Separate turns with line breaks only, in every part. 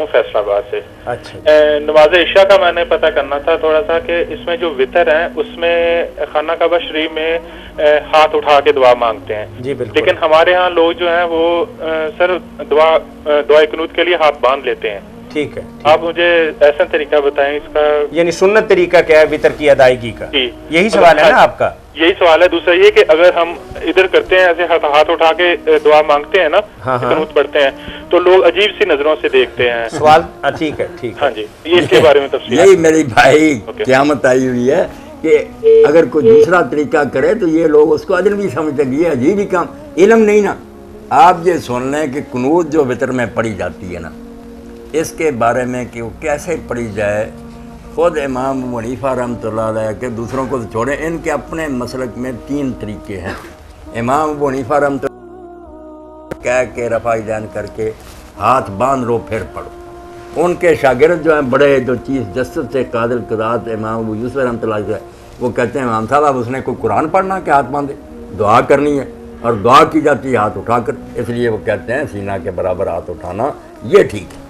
ہوں فیصل آباد سے.
اچھا
نماز عشاء کا میں نے پتہ کرنا تھا تھوڑا سا کہ اس میں جو وطر ہیں اس میں خانہ کعبہ شریف میں ہاتھ اٹھا کے دعا مانگتے ہیں.
جی بالکل.
لیکن ہمارے ہاں لوگ جو ہیں وہ سر دعائے قنوت کے لیے ہاتھ باندھ لیتے ہیں.
ٹھیک ہے.
آپ مجھے ایسا طریقہ بتائیں اس کا,
یعنی سنت طریقہ کیا ہے وطر کی ادائیگی کا؟
جی
یہی سوال ہے نا آپ کا؟
یہی سوال ہے. دوسرا یہ کہ اگر ہم ادھر کرتے ہیں ایسے ہاتھ اٹھا کے دعا مانگتے ہیں نا, قنوت پڑھتے ہیں, تو لوگ عجیب سی نظروں سے دیکھتے ہیں.
سوال ٹھیک ہے ٹھیک ہے.
ہاں جی, یہ اس کے بارے میں تفصیل.
یہی میری بھائی قیامت آئی ہوئی ہے کہ اگر کوئی دوسرا طریقہ کرے تو یہ لوگ اس کو اجنبی سمجھتے ہیں, یہ عجیب ہی کام, علم نہیں نا. آپ یہ سن لیں کہ قنوت جو وطر میں پڑھی جاتی ہے نا, اس کے بارے میں کہ وہ کیسے پڑھی جائے, خود امام ابو حنیفہ رحمۃ اللہ علیہ کے, دوسروں کو تو چھوڑیں, ان کے اپنے مسلک میں 3 طریقے ہیں. امام ابو حنیفہ رحمۃ اللہ کہہ کے رفع یدین کر کے ہاتھ باندھ لو پھر پڑھو. ان کے شاگرد جو ہیں بڑے, جو چیف جسٹس سے قاضی القضات امام ابو یوسف رحمۃ اللہ علیہ, وہ کہتے ہیں امام صاحب اس نے کوئی قرآن پڑھنا کہ ہاتھ باندھے, دعا کرنی ہے اور دعا کی جاتی ہے ہاتھ اٹھا کر, اس لیے وہ کہتے ہیں سینہ کے برابر ہاتھ اٹھانا یہ ٹھیک ہے.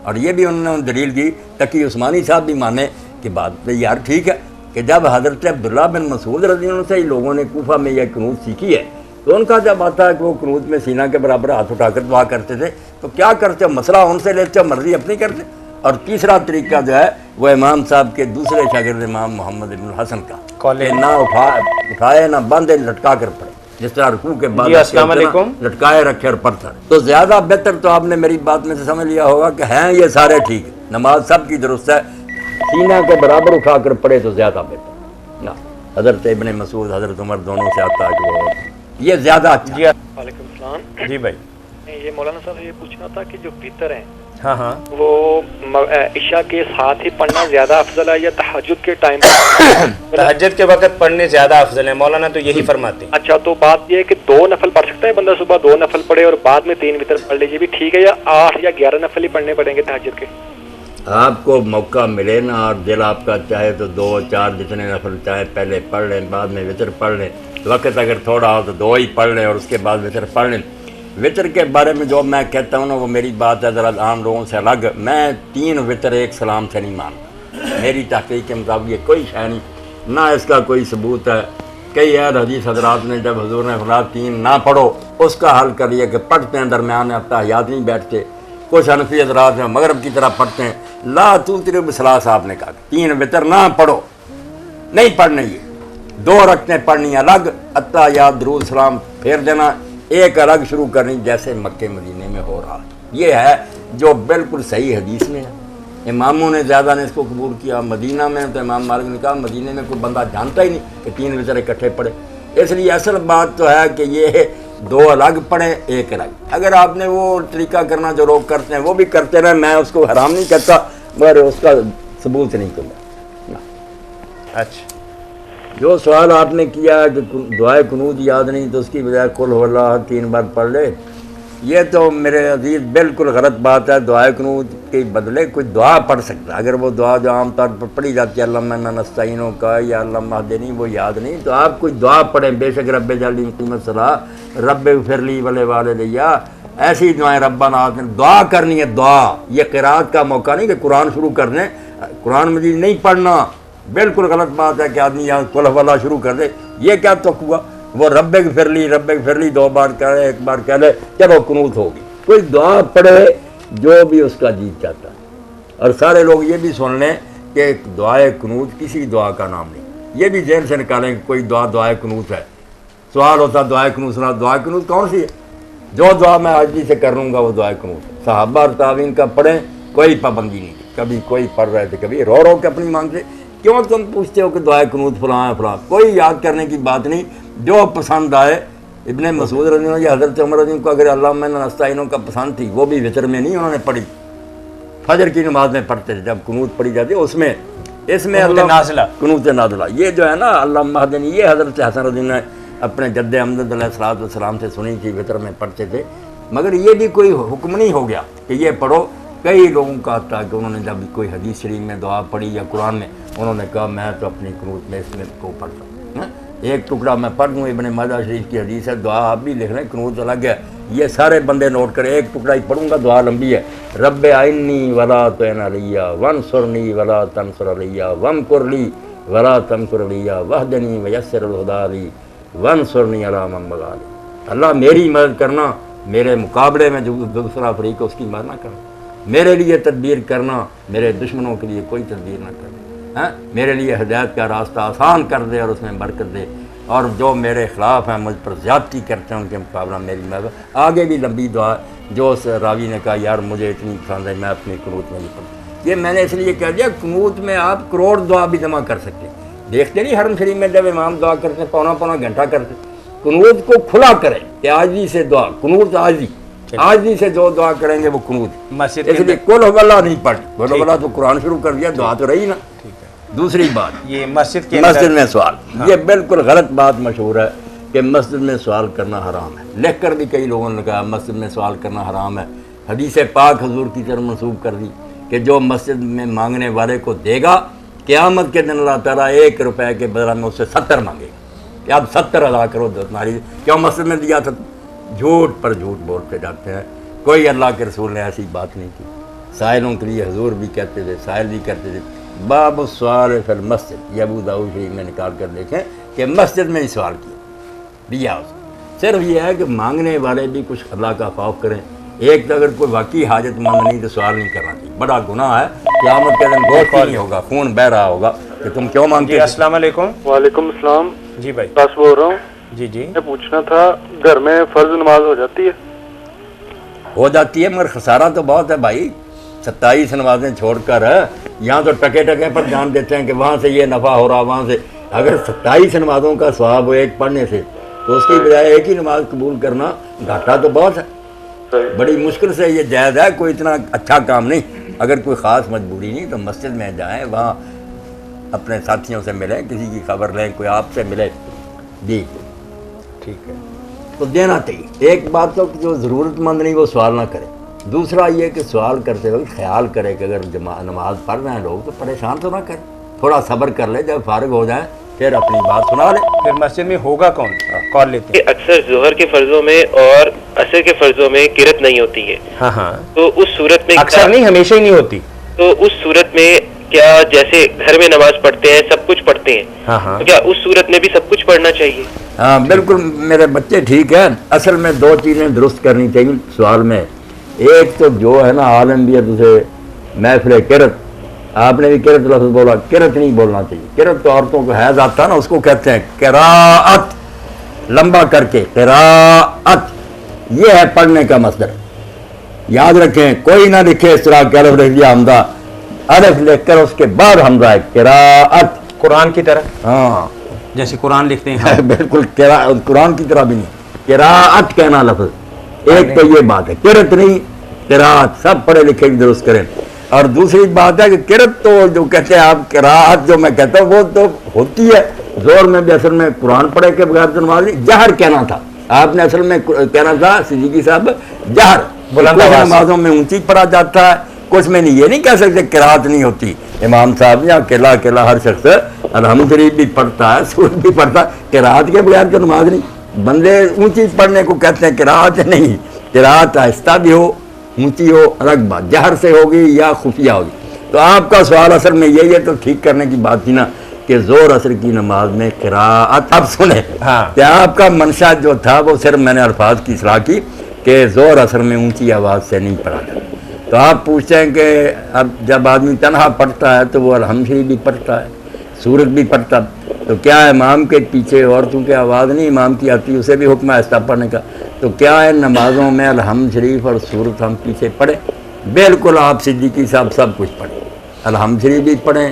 اور یہ بھی انہوں نے دلیل دی, تقی عثمانی صاحب بھی مانے کہ بات پہ یار ٹھیک ہے, کہ جب حضرت عبداللہ بن مسعود رضی اللہ عنہ سے لوگوں نے کوفہ میں یہ قنوت سیکھی ہے, تو ان کا جب آتا ہے کہ وہ قنوت میں سینہ کے برابر ہاتھ اٹھا کر دعا کرتے تھے, تو کیا کرتے, مسئلہ ان سے لیتے, مرضی اپنی کرتے. اور تیسرا طریقہ جو ہے وہ امام صاحب کے دوسرے شاگرد امام محمد بن الحسن کا, نہ اٹھائے نہ باندھے, لٹکا کر پڑھے, جس طرح رکوع کے بعد
السلام علیکم
لٹکائے رکھے اور پڑھتا ہے. تو زیادہ بہتر تو آپ نے میری بات میں سے سمجھ لیا ہوگا کہ ہیں یہ سارے ٹھیک ہے, نماز سب کی درست ہے, سینہ کے برابر اٹھا کر پڑھے تو زیادہ بہتر. حضرت ابن مسعود, حضرت عمر دونوں سے آتا ہے کہ وہ یہ زیادہ اچھا.
وعلیکم السلام.
جی بھائی,
یہ مولانا صاحب یہ پوچھنا تھا کہ جو وطر ہیں
ہاں
وہ عشاء کے ساتھ ہی پڑھنا زیادہ افضل ہے یا تہجد کے ٹائم؟
تہجد کے وقت پڑھنے زیادہ افضل ہے, مولانا تو یہی فرماتے ہیں.
اچھا, تو بات یہ ہے کہ 2 نفل پڑھ سکتا ہے بندہ, صبح 2 نفل پڑھے اور بعد میں 3 وطر پڑھ لے, یہ بھی ٹھیک ہے, یا 8 یا 11 نفل ہی پڑھنے پڑیں گے تہجد کے؟
آپ کو موقع ملے نا اور دل آپ کا چاہے تو 2 4 جتنے نفل چاہے پہلے پڑھ لیں, بعد میں وطر پڑھ لیں. وقت اگر تھوڑا ہو تو 2 ہی پڑھ لیں اور اس کے بعد وطر پڑھ لیں. وطر کے بارے میں جو میں کہتا ہوں نا وہ میری بات ہے ذرا عام لوگوں سے الگ. میں 3 وطر ایک سلام سے نہیں مانتا, میری تحقیق کے مطابق یہ کوئی شے نہیں, نہ اس کا کوئی ثبوت ہے. کئی حدیث حضرات نے جب حضور نے فرمایا 3 نہ پڑھو, اس کا حل کر لیا کہ پڑھتے ہیں درمیان میں اتحیات نہیں بیٹھتے. کچھ حنفی حضرات ہیں مغرب کی طرح پڑھتے ہیں. لا توتر بصلاۃ صاحب نے کہا 3 وطر نہ پڑھو, نہیں پڑھنے, یہ 2 رکعتیں پڑھنی الگ, اتحیات درود سلام پھیر دینا ایک الگ شروع کرنی, جیسے مکے مدینے میں ہو رہا. یہ ہے جو بالکل صحیح حدیث میں ہے. اماموں نے زیادہ نے اس کو قبول کیا. مدینہ میں تو امام مالک نے کہا مدینے میں کوئی بندہ جانتا ہی نہیں کہ 3 وطر اکٹھے پڑھے. اس لیے اصل بات تو ہے کہ یہ 2 الگ پڑھیں 1 الگ. اگر آپ نے وہ طریقہ کرنا جو لوگ کرتے ہیں وہ بھی کرتے رہے, میں اس کو حرام نہیں کہتا, مگر اس کا ثبوت نہیں کرتا.
اچھا,
جو سوال آپ نے کیا کہ دعائے قنوت یاد نہیں تو اس کی بجائے قل هو اللہ 3 بار پڑھ لے, یہ تو میرے عزیز بالکل غلط بات ہے. دعائے قنوت کے بدلے کوئی دعا پڑھ سکتا ہے. اگر وہ دعا جو عام طور پر پڑھی جاتی ہے اللہم انا نستعینک کا یا اللہم اہدنی, وہ یاد نہیں, تو آپ کوئی دعا پڑھیں. بے شک رب اجعلنی مقیم الصلاۃ, رب اغفر لی ولوالدی, ایسی دعائیں ربنا آتنا, دعا کرنی ہے دعا. یہ قرات کا موقع نہیں کہ قرآن شروع کر دیں, قرآن مجید نہیں پڑھنا. بالکل غلط بات ہے کہ آدمی یہاں قل هو اللہ شروع کر دے, یہ کیا تک ہوا. وہ رب اغفر لی 2 بار کہے, 1 بار کہہ لے, چلو قنوت ہوگی. کوئی دعا پڑھے جو بھی اس کا جی چاہتا ہے. اور سارے لوگ یہ بھی سن لیں کہ دعائے قنوت کسی دعا کا نام نہیں. یہ بھی ذہن سے نکالیں کہ کوئی دعائے قنوت ہے. سوال ہوتا دعائے قنوت سنا, دعائے قنوت کون سی ہے؟ جو دعا میں آج سے کر لوں گا وہ دعائے قنوت ہے. صحابہ اور تابعین کا پڑھیں, کوئی پابندی نہیں. کبھی کوئی پڑھ رہے تھے, کبھی رو کے اپنی مانگ سے. کیوں تم پوچھتے ہو کہ دعائے قنوت فلاں فلاں؟ کوئی یاد کرنے کی بات نہیں, جو پسند آئے. ابن مسعود رضی اللہ عنہ یا حضرت عمر رضی اللہ عنہ کو اگر اللہم انا نستعینک کا پسند تھی, وہ بھی وطر میں نہیں انہوں نے پڑھی, فجر کی نماز میں پڑھتے تھے جب قنوت پڑھی جاتی ہے اس میں قنوت نازلہ. یہ جو ہے نا اللہم اہدنی, یہ حضرت حسن رضی اللہ عنہ اپنے جد امجد علیہ السلام سے سنی تھی, وطر میں پڑھتے تھے. مگر یہ بھی کوئی حکم نہیں ہو گیا کہ یہ پڑھو. کئی لوگوں کا آتا ہے کہ انہوں نے جب کوئی حدیث شریف میں دعا پڑھی یا قرآن میں, انہوں نے کہا میں تو اپنی قنوت میں اس میں کو پڑھتا ہوں. ایک ٹکڑا میں پڑھ دوں، ابن ماجہ شریف کی حدیث ہے، دعا آپ بھی لکھ رہے ہیں، قنوت الگ ہے، یہ سارے بندے نوٹ کریں، ایک ٹکڑا ہی پڑھوں گا، دعا لمبی ہے۔ رب اعنی ولا تعن علی وانصرنی ولا تنصر علی وامکر لی ولا تمکر علی واہدنی ویسر الہدی لی وانصرنی علی من بغی علی۔ اللہ میری مدد کرنا، میرے مقابلے میں جو دوسرا فریق ہے اس کی مدد نہ کرنا، میرے لیے تدبیر کرنا، میرے دشمنوں کے لیے کوئی تدبیر نہ کرنا، ہاں میرے لیے ہدایت کا راستہ آسان کر دے اور اس میں برکت دے، اور جو میرے خلاف ہیں، مجھ پر زیادتی کرتے ہیں، ان کے مقابلہ میری مدد۔ آگے بھی لمبی دعا، جو اس راوی نے کہا یار مجھے اتنی پسند ہے میں اپنی قنوت میں نہیں پڑھتا، یہ میں نے اس لیے کہہ دیا، قنوت میں آپ کروڑ دعا بھی جمع کر سکتے ہیں۔ دیکھتے نہیں حرم شریف میں جب امام دعا کرتے ہیں پونا پونا گھنٹہ کرتے، قنوت کو کھلا کریں کہ عاجزی سے دعا، قنوت عاجزی سے جو دعا کریں گے وہ قنوت۔
مسجد
اس لیے قل هو اللہ نہیں پڑھ، قل هو اللہ تو قرآن شروع کر دیا، دعا تو رہی نا۔ دوسری بات،
یہ مسجد کے
مسجد میں سوال، یہ بالکل غلط بات مشہور ہے کہ مسجد میں سوال کرنا حرام ہے، لکھ کر بھی کئی لوگوں نے کہا مسجد میں سوال کرنا حرام ہے، حدیث پاک حضور کی طرف منسوب کر دی کہ جو مسجد میں مانگنے والے کو دے گا قیامت کے دن اللہ تعالیٰ 1 روپے کے بدلہ میں اس سے 70 مانگے گا کہ آپ 70 ادا کرو تمہاری، کیوں مسجد میں دیا تھا؟ جھوٹ پر جھوٹ بولتے جاتے ہیں، کوئی اللہ کے رسول نے ایسی بات نہیں کی۔ سائلوں کے لیے حضور بھی کہتے تھے، سائل بھی کرتے تھے، باب السؤال فی المسجد، یہ ابو داؤد شریف میں نکال کر دیکھیں کہ مسجد میں ہی سوال کیا دیا اس کو۔ صرف یہ ہے کہ مانگنے والے بھی کچھ اللہ کا خوف کریں، ایک تو اگر کوئی واقعی حاجت مند نہیں تو سوال نہیں کرنا چاہیے، بڑا گناہ ہے، قیامت کے دن گوشت نہیں ہوگا، خون بہ رہا ہوگا کہ تم کیوں مانگتے
جی
ہو؟
السلام علیکم۔
وعلیکم السلام،
جی بھائی،
بس بول رہا ہوں،
جی جی
میں پوچھنا تھا گھر میں فرض نماز ہو جاتی ہے؟
ہو جاتی ہے مگر خسارہ تو بہت ہے بھائی، 27 نمازیں چھوڑ کر یہاں تو ٹکے ٹکے پر جان دیتے ہیں کہ وہاں سے یہ نفع ہو رہا، وہاں سے، اگر 27 نمازوں کا ثواب ہو ایک پڑھنے سے تو اس کی بجائے ایک ہی نماز قبول کرنا گھاٹا تو بہت ہے، بڑی مشکل سے یہ جائز ہے، کوئی اتنا اچھا کام نہیں۔ اگر کوئی خاص مجبوری نہیں تو مسجد میں جائیں، وہاں اپنے ساتھیوں سے ملیں، کسی کی خبر لیں، کوئی آپ سے ملے، جی
ٹھیک ہے،
تو دینا چاہیے۔ ایک بات تو جو ضرورت مند نہیں وہ سوال نہ کرے، دوسرا یہ کہ سوال کرتے وقت خیال کرے کہ اگر نماز پڑھ رہے ہیں لوگ تو پریشان تو نہ کریں، تھوڑا صبر کر لے، جب فارغ ہو جائیں پھر اپنی بات سنا لے۔
پھر مسجد میں ہوگا کون؟ کال لیتے ہیں۔
اکثر ظہر کے فرضوں میں اور عصر کے فرضوں میں قرأت نہیں ہوتی ہے،
ہاں ہاں،
تو اس صورت میں
اکثر نہیں، ہمیشہ ہی نہیں ہوتی۔
تو اس صورت میں کیا جیسے گھر میں نماز پڑھتے ہیں سب کچھ پڑھتے ہیں،
ہاں ہاں،
تو کیا اس صورت میں بھی سب کچھ پڑھنا چاہیے؟
ہاں بالکل میرے بچے ٹھیک ہے، اصل میں 2 چیزیں درست کرنی چاہیے سوال میں، ایک تو جو ہے نا عالم بھی ہے، دوسرے محفل قرأت، آپ نے بھی قرأت لفظ بولا، قرأت نہیں بولنا چاہیے، قرأت تو عورتوں کو حیض آتا ہے نا اس کو کہتے ہیں قراءت، لمبا کر کے قراءت، یہ ہے پڑھنے کا مصدر، یاد رکھیں، کوئی نہ لکھے اس طرح کہ الف لکھ دیا حمزہ، الف لکھ کر اس کے بعد حمزہ ہے، قراءت،
قرآن کی طرح،
ہاں
جیسے قرآن لکھتے ہیں،
بالکل قرآن کی طرح بھی نہیں، قراءت کہنا لفظ، ایک تو یہ بات ہے، قرأت نہیں قراءت، سب پڑھے لکھے بھی درست کریں۔ اور دوسری بات ہے کہ قرأت تو جو کہتے ہیں آپ، قراءت جو میں کہتا ہوں وہ تو ہوتی ہے، زور میں بھی اصل میں قرآن پڑھے کے بغیر تو نماز نہیں، جہر کہنا تھا آپ نے، اصل میں کہنا تھا صدیقی صاحب جہر،
بلند
کچھ
آواز،
نمازوں میں اونچی پڑھا جاتا ہے، کچھ میں نہیں، یہ نہیں کہہ سکتے قراءت نہیں ہوتی، امام صاحب یا اکیلا ہر شخص الحمدللہ بھی پڑھتا ہے، سورت بھی پڑھتا ہے، قراءت کے بغیر تو نماز نہیں، بندے اونچی پڑھنے کو کہتے ہیں، قراءت نہیں، قراءت آہستہ بھی ہو اونچی ہو الگ بات، جہر سے ہوگی یا خفیہ ہوگی۔ تو آپ کا سوال اصل میں یہی ہے، تو ٹھیک کرنے کی بات تھی نا کہ زور اثر کی نماز میں قراءت، اب سنیں کہ آپ کا منشا جو تھا وہ صرف میں نے الفاظ کی اصلاح کی کہ زور اثر میں اونچی آواز سے نہیں پڑھا جاتا، تو آپ پوچھتے ہیں کہ اب جب آدمی تنہا پڑھتا ہے تو وہ الحمد شریف بھی پڑھتا ہے، سورت بھی پڑھتا، تو کیا امام کے پیچھے عورتوں کی آواز نہیں امام کی آتی، اسے بھی حکم ہے آہستہ پڑھنے کا، تو کیا ہے نمازوں میں الحمد شریف اور سورت ہم پیچھے پڑھیں؟ بالکل آپ صدیقی صاحب سب کچھ پڑھیں، الحمد شریف بھی پڑھیں،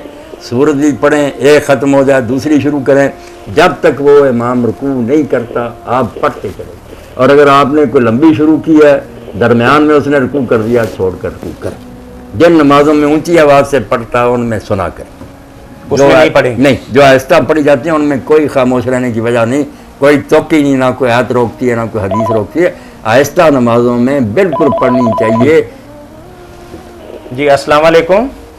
سورت بھی پڑھیں، ایک ختم ہو جائے دوسری شروع کریں، جب تک وہ امام رکوع نہیں کرتا آپ پڑھتے چلیں، اور اگر آپ نے کوئی لمبی شروع کی ہے درمیان میں اس نے رکوع کر دیا چھوڑ کر رکوع کریں، جن نمازوں میں اونچی آواز سے پڑھتا ہے ان میں سنا کریں،
اس میں نہیں پڑھیں،
نہیں جو آہستہ پڑھی جاتی ہیں ان میں کوئی خاموش رہنے کی وجہ نہیں، کوئی چوکی نہیں، نہ کوئی آیت روکتی ہے نہ کوئی حدیث روکتی ہے، آہستہ نمازوں میں بالکل پڑھنی چاہیے۔
جی السلام علیکم۔